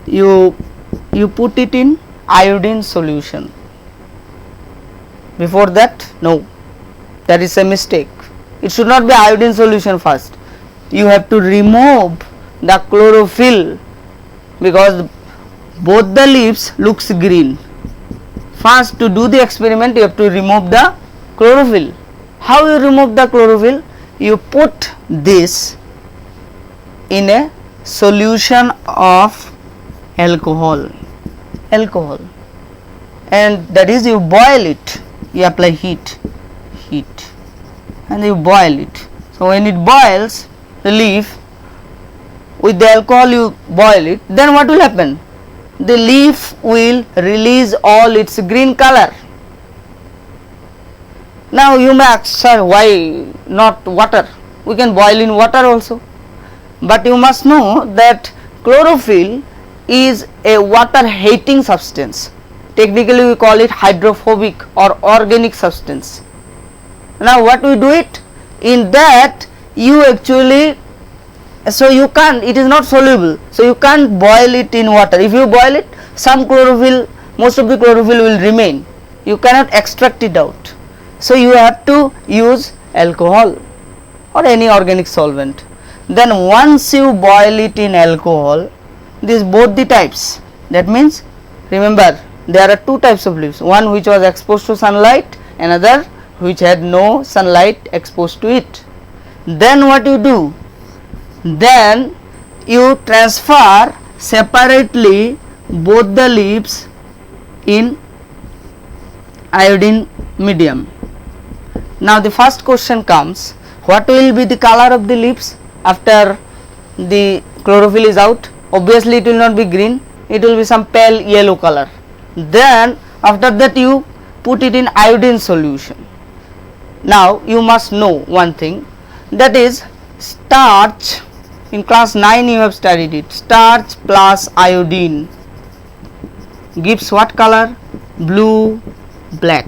you put it in iodine solution. Before that, no, that is a mistake. It should not be iodine solution first. You have to remove the chlorophyll, because both the leaves looks green. First, to do the experiment, you have to remove the chlorophyll. How you remove the chlorophyll? You put this in a solution of alcohol, and that is, you boil it, you apply heat, and you boil it. So when it boils, the leaf, with the alcohol you boil it, then what will happen? The leaf will release all its green color. Now you may ask, sir, why not water? We can boil in water also. But you must know that chlorophyll is a water hating substance. Technically we call it hydrophobic or organic substance. Now what we do it? In that you actually, so you can't, it is not soluble, so you can't boil it in water. If you boil it, some chlorophyll, most of the chlorophyll will remain, you cannot extract it out. So you have to use alcohol or any organic solvent. Then once you boil it in alcohol, this both the types, that means, remember, there are two types of leaves, one which was exposed to sunlight, another which had no sunlight exposed to it. Then what you do? Then you transfer separately both the leaves in iodine medium. Now the first question comes, what will be the color of the leaves after the chlorophyll is out? Obviously it will not be green, it will be some pale yellow color. Then after that you put it in iodine solution. Now you must know one thing, that is starch. In class 9 you have studied it. Starch plus iodine gives what color? Blue, black.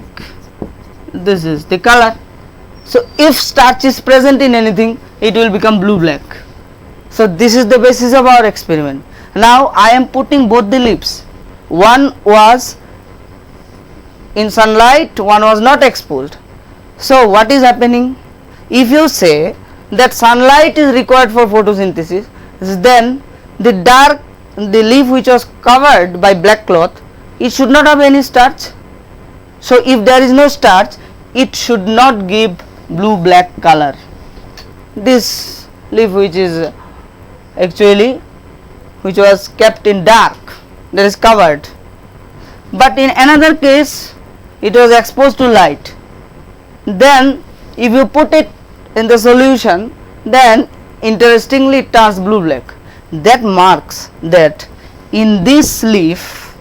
This is the color. So if starch is present in anything, it will become blue black. So this is the basis of our experiment. Now I am putting both the leaves. One was in sunlight, one was not exposed. So what is happening? If you say that sunlight is required for photosynthesis, then the leaf which was covered by black cloth, it should not have any starch. So if there is no starch, it should not give blue black color. This leaf which is actually, which was kept in dark, that is covered, but in another case it was exposed to light, then if you put it in the solution, then interestingly it turns blue black. That marks that in this leaf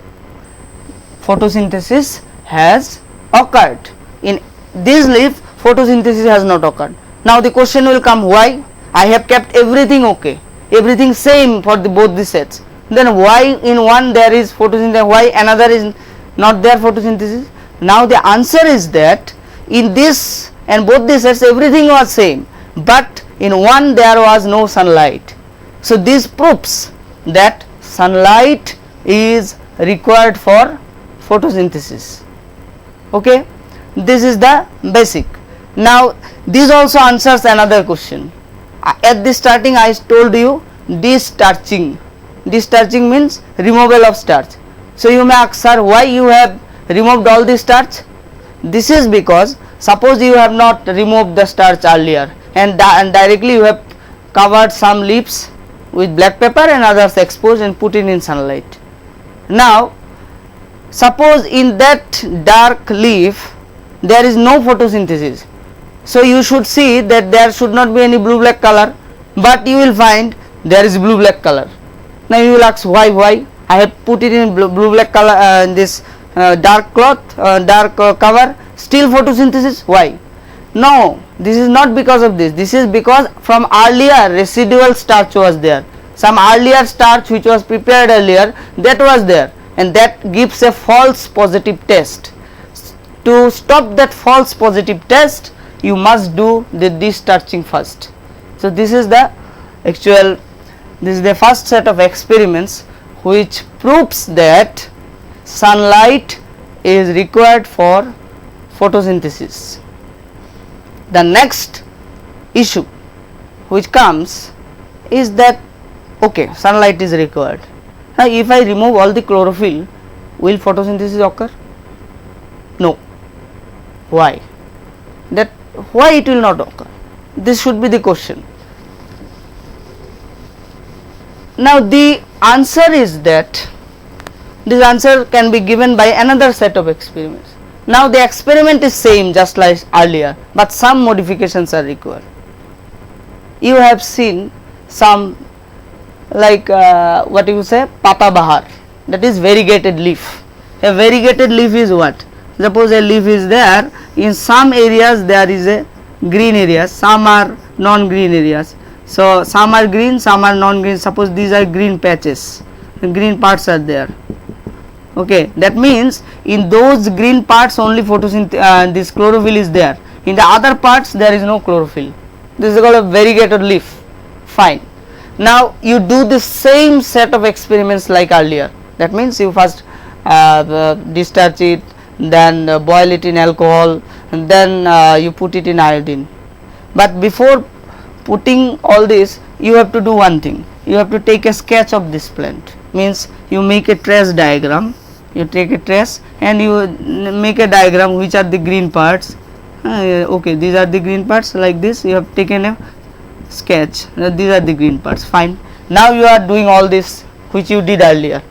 photosynthesis has occurred. In this leaf photosynthesis has not occurred. Now the question will come, why? I have kept everything okay, everything same for both the sets. Then why in one there is photosynthesis, why another is not there photosynthesis? Now the answer is that in this and both the sets everything was same, but in one there was no sunlight. So this proves that sunlight is required for photosynthesis. Okay, this is the basic. Now this also answers another question. At the starting I told you destarching. Destarching means removal of starch. So you may ask, sir, why you have removed all the starch? This is because suppose you have not removed the starch earlier and directly you have covered some leaves with black pepper and others exposed and put it in sunlight. Now suppose in that dark leaf there is no photosynthesis, so you should see that there should not be any blue black color, but you will find there is blue black color. Now you will ask, why? I have put it in blue black color in this dark cloth, dark cover, still photosynthesis. Why? No, this is not because of this. This is because from earlier residual starch was there. Some earlier starch which was prepared earlier, that was there, and that gives a false positive test. To stop that false positive test, you must do the destarching first. So this is the actual, this is the first set of experiments which proves that sunlight is required for photosynthesis. The next issue which comes is that, okay, sunlight is required. Now if I remove all the chlorophyll, will photosynthesis occur? No. Why? That why it will not occur? This should be the question. Now the answer is that this answer can be given by another set of experiments. Now the experiment is same just like earlier, but some modifications are required. You have seen some, like what you say, pata bahar, that is variegated leaf. A variegated leaf is what? Suppose a leaf is there, in some areas there is a green areas, some are non-green areas. So some are green, some are non-green. Suppose these are green patches, the green parts are there. Okay, that means in those green parts only this chlorophyll is there. In the other parts there is no chlorophyll. This is called a variegated leaf. Fine. Now you do the same set of experiments like earlier. That means you first discharge it, then boil it in alcohol, and then you put it in iodine. But before putting all this, you have to do one thing. You have to take a sketch of this plant. Means you make a trace diagram. You take a trace and you make a diagram which are the green parts. Okay, these are the green parts, like this. You have taken a sketch. These are the green parts. Fine. Now you are doing all this which you did earlier.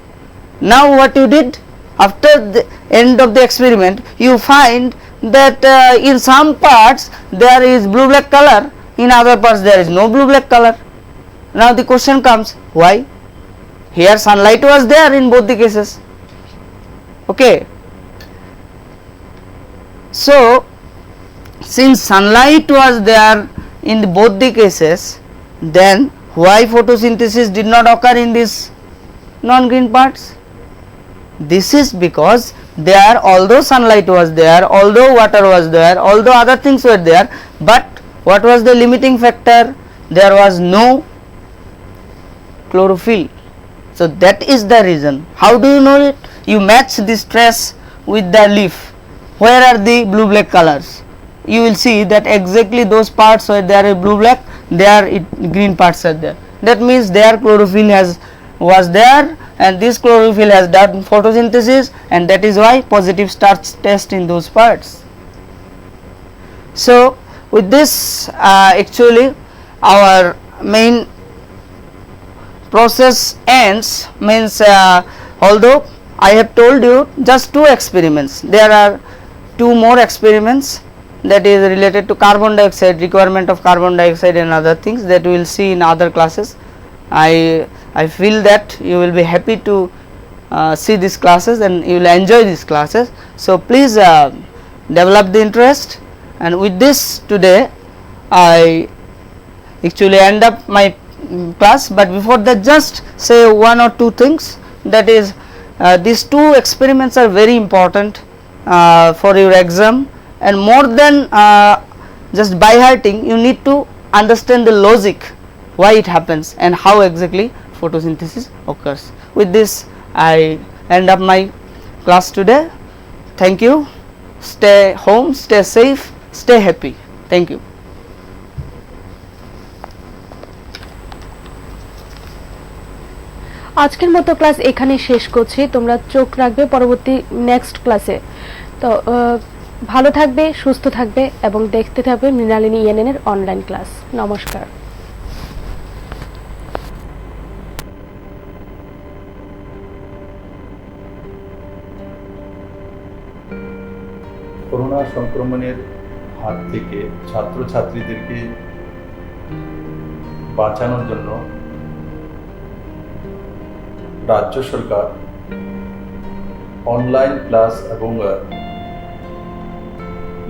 Now what you did after the end of the experiment, you find that in some parts there is blue black color, in other parts there is no blue black color. Now the question comes, why? Here sunlight was there in both the cases. Okay, so since sunlight was there in both the cases, then why photosynthesis did not occur in these non-green parts? This is because there, although sunlight was there, although water was there, although other things were there, but what was the limiting factor? There was no chlorophyll. So that is the reason. How do you know it? You match this trace with the leaf. Where are the blue black colors? You will see that exactly those parts where there is blue black, there green parts are there. That means their chlorophyll was there, and this chlorophyll has done photosynthesis, and that is why positive starch test in those parts. So with this actually our main process ends. Means although I have told you just 2 experiments, there are 2 more experiments that is related to carbon dioxide, requirement of carbon dioxide and other things that we will see in other classes. I feel that you will be happy to see these classes and you will enjoy these classes. So please develop the interest, and with this today I actually end up my class, but before that just say one or two things, that is these two experiments are very important for your exam, and more than just by hearting, you need to understand the logic why it happens and how exactly photosynthesis occurs. With this I end up my class today. Thank you. Stay home, stay safe, stay happy. Thank you. আজকের মতো class এখানেই শেষ করছি। তোমরা চোখ রাখবে পরবর্তী next ক্লাসে। তো ভালো থাকবে, সুস্থ থাকবে এবং দেখতে থাকবে মৃণালিনী ENN এর অনলাইন ক্লাস। নমস্কার। করোনা সংক্রমণের হাত থেকে ছাত্রছাত্রীদেরকে বাঁচানোর জন্য রাজ্য সরকার অনলাইন ক্লাস এবং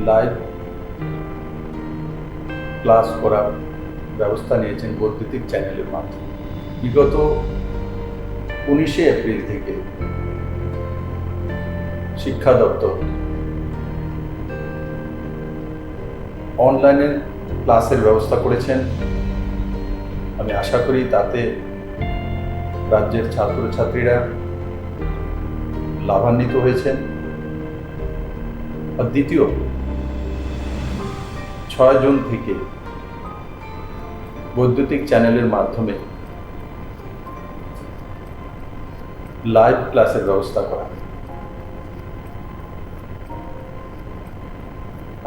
লাইভ ক্লাস করার ব্যবস্থা নিয়েছেন বৈদ্যুতিক চ্যানেলের মাধ্যমে। বিগত 19শে এপ্রিল থেকে শিক্ষা দপ্তর অনলাইনে ক্লাসের ব্যবস্থা করেছেন। আমি আশা করি তাতে রাজ্যের ছাত্রছাত্রীরা লাভান্বিত হয়েছেন। আর দ্বিতীয় 6 জুন থেকে বৈদ্যুতিক চ্যানেলের মাধ্যমে লাইভ ক্লাসের ব্যবস্থা করা।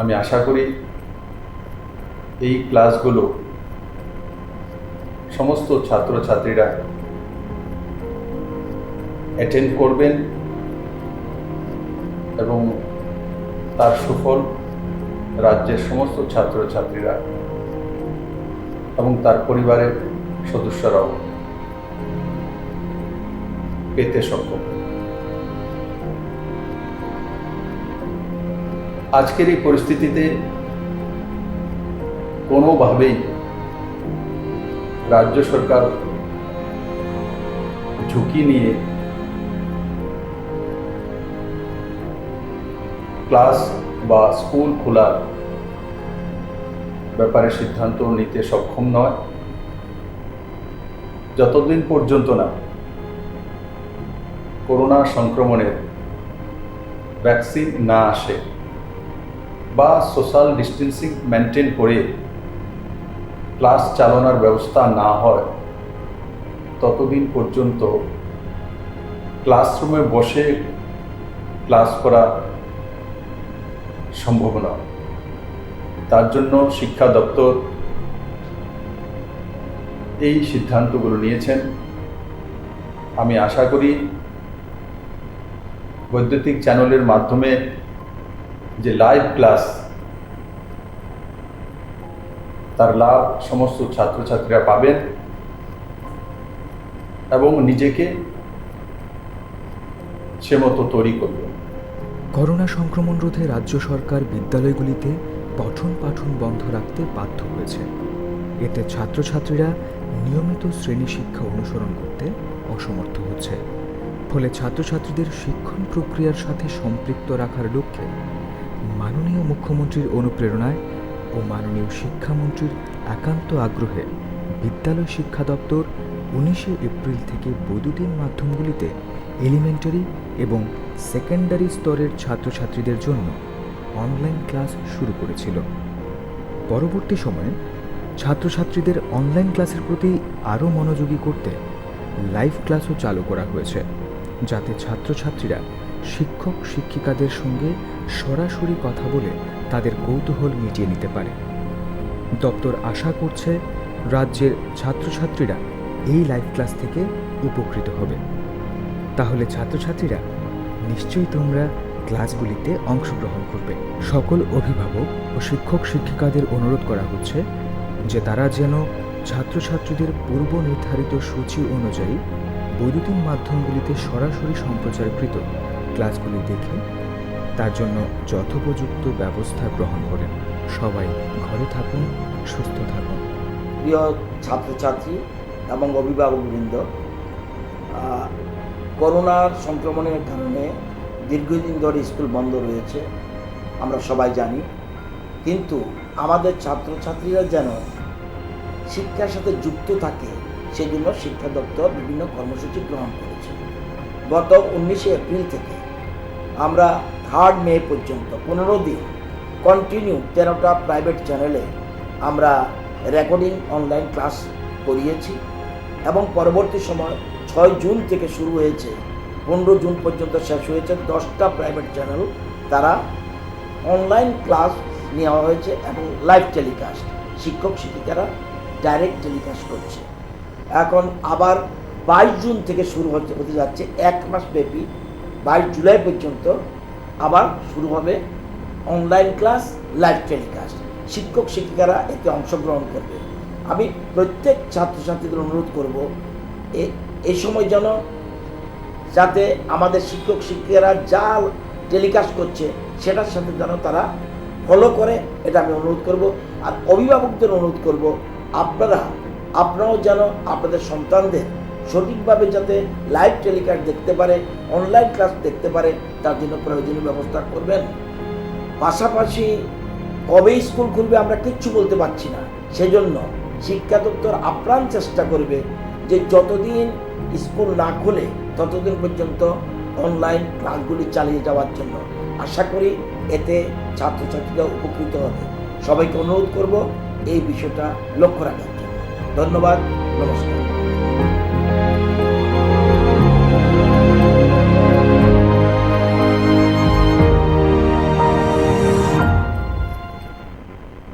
আমি আশা করি এই ক্লাসগুলো সমস্ত ছাত্রছাত্রীরা অ্যাটেন্ড করবেন এবং তার সুফল রাজ্যের সমস্ত ছাত্রছাত্রীরা এবং তার পরিবারের সদস্যরাও পেতে সক্ষম। আজকের এই পরিস্থিতিতে কোনোভাবেই রাজ্য সরকার ঝুঁকি নিয়ে ক্লাস বা স্কুল খোলার ব্যাপারে সিদ্ধান্ত নিতে সক্ষম নয় যতদিন পর্যন্ত না করোনা সংক্রমণের ভ্যাকসিন না আসে বা সোশ্যাল ডিস্টেন্সিং মেনটেন করে ক্লাস চালানোর ব্যবস্থা না হয় ততদিন পর্যন্ত ক্লাসরুমে বসে ক্লাস করা সম্ভব নয়। তার জন্য শিক্ষা দপ্তর এই সিদ্ধান্তগুলো নিয়েছেন। আমি আশা করি বৈদ্যুতিক চ্যানেলের মাধ্যমে যে লাইভ ক্লাস তার লাভ সমস্ত ছাত্রছাত্রীরা পাবেন এবং নিজেকে সে মতো তৈরি করবেন। করোনা সংক্রমণ রোধে রাজ্য সরকার বিদ্যালয়গুলিতে পঠন পাঠন বন্ধ রাখতে বাধ্য হয়েছে। এতে ছাত্রছাত্রীরা নিয়মিত শ্রেণী শিক্ষা অনুসরণ করতে অসমর্থ হচ্ছে। ফলে ছাত্রছাত্রীদের শিক্ষণ প্রক্রিয়ার সাথে সম্পৃক্ত রাখার লক্ষ্যে মাননীয় মুখ্যমন্ত্রীর অনুপ্রেরণায় ও মাননীয় শিক্ষামন্ত্রীর একান্ত আগ্রহে বিদ্যালয় শিক্ষা দপ্তর 19শে এপ্রিল থেকে বৈদ্যুতিন মাধ্যমগুলিতে এলিমেন্টারি এবং সেকেন্ডারি স্তরের ছাত্রছাত্রীদের জন্য অনলাইন ক্লাস শুরু করেছিল। পরবর্তী সময়ে ছাত্রছাত্রীদের অনলাইন ক্লাসের প্রতি আরও মনোযোগী করতে লাইভ ক্লাসও চালু করা হয়েছে, যাতে ছাত্রছাত্রীরা শিক্ষক শিক্ষিকাদের সঙ্গে সরাসরি কথা বলে তাদের কৌতূহল মিটিয়ে নিতে পারে। দপ্তর আশা করছে রাজ্যের ছাত্রছাত্রীরা এই লাইভ ক্লাস থেকে উপকৃত হবে। তাহলে ছাত্রছাত্রীরা নিশ্চয়ই তোমরা ক্লাসগুলিতে অংশগ্রহণ করবে। সকল অভিভাবক ও শিক্ষক শিক্ষিকাদের অনুরোধ করা হচ্ছে যে তারা যেন ছাত্রছাত্রীদের পূর্ব নির্ধারিত সূচি অনুযায়ী বৈদ্যুতিন মাধ্যমগুলিতে সরাসরি সম্প্রচারকৃত ক্লাসগুলি দেখে তার জন্য যথোপযুক্ত ব্যবস্থা গ্রহণ করেন। সবাই ঘরে থাকুন, সুস্থ থাকুন। প্রিয় ছাত্রছাত্রী এবং অভিভাবকবৃন্দ, করোনার সংক্রমণের কারণে দীর্ঘদিন ধরে স্কুল বন্ধ রয়েছে, আমরা সবাই জানি। কিন্তু আমাদের ছাত্রছাত্রীরা যেন শিক্ষার সাথে যুক্ত থাকে সেজন্য শিক্ষা দপ্তর বিভিন্ন কর্মসূচি গ্রহণ করেছে। গত 19 এপ্রিল থেকে আমরা 3 মে পর্যন্ত 15 দিন কন্টিনিউ 13টা প্রাইভেট চ্যানেলে আমরা রেকর্ডিং অনলাইন ক্লাস করিয়েছি এবং পরবর্তী সময় 6 জুন থেকে শুরু হয়েছে, 15 জুন পর্যন্ত শেষ হয়েছে। 10টা প্রাইভেট চ্যানেল তারা অনলাইন ক্লাস নেওয়া হয়েছে এবং লাইভ টেলিকাস্ট, শিক্ষক শিক্ষিকারা ডাইরেক্ট টেলিকাস্ট করছে। এখন আবার 22 জুন থেকে শুরু হতে যাচ্ছে, 1 মাস ব্যাপী 22 জুলাই পর্যন্ত আবার শুরু হবে অনলাইন ক্লাস, লাইভ টেলিকাস্ট। শিক্ষক শিক্ষিকারা এতে অংশগ্রহণ করবে। আমি প্রত্যেক ছাত্রছাত্রীদের অনুরোধ করব এই সময় যেন যাতে আমাদের শিক্ষক শিক্ষিকারা যা টেলিকাস্ট করছে সেটার সাথে যেন তারা ফলো করে, এটা আমি অনুরোধ করব। আর অভিভাবকদের অনুরোধ করব, আপনারাও যেন আপনাদের সন্তানদের সঠিকভাবে যাতে লাইভ টেলিকাস্ট দেখতে পারে, অনলাইন ক্লাস দেখতে পারে, তার জন্য প্রয়োজনীয় ব্যবস্থা করবেন। পাশাপাশি কবে স্কুল খুলবে আমরা কিচ্ছু বলতে পারছি না, সেজন্য শিক্ষা দপ্তর আপ্রাণ চেষ্টা করবে যে যতদিন স্কুল না খুলে ততদিন পর্যন্ত অনলাইন ক্লাসগুলি চালিয়ে যাওয়ার জন্য। আশা করি এতে ছাত্রছাত্রীরা উপকৃত হবে। সবাইকে অনুরোধ করব এই বিষয়টা লক্ষ্য রাখার জন্য। ধন্যবাদ, নমস্কার।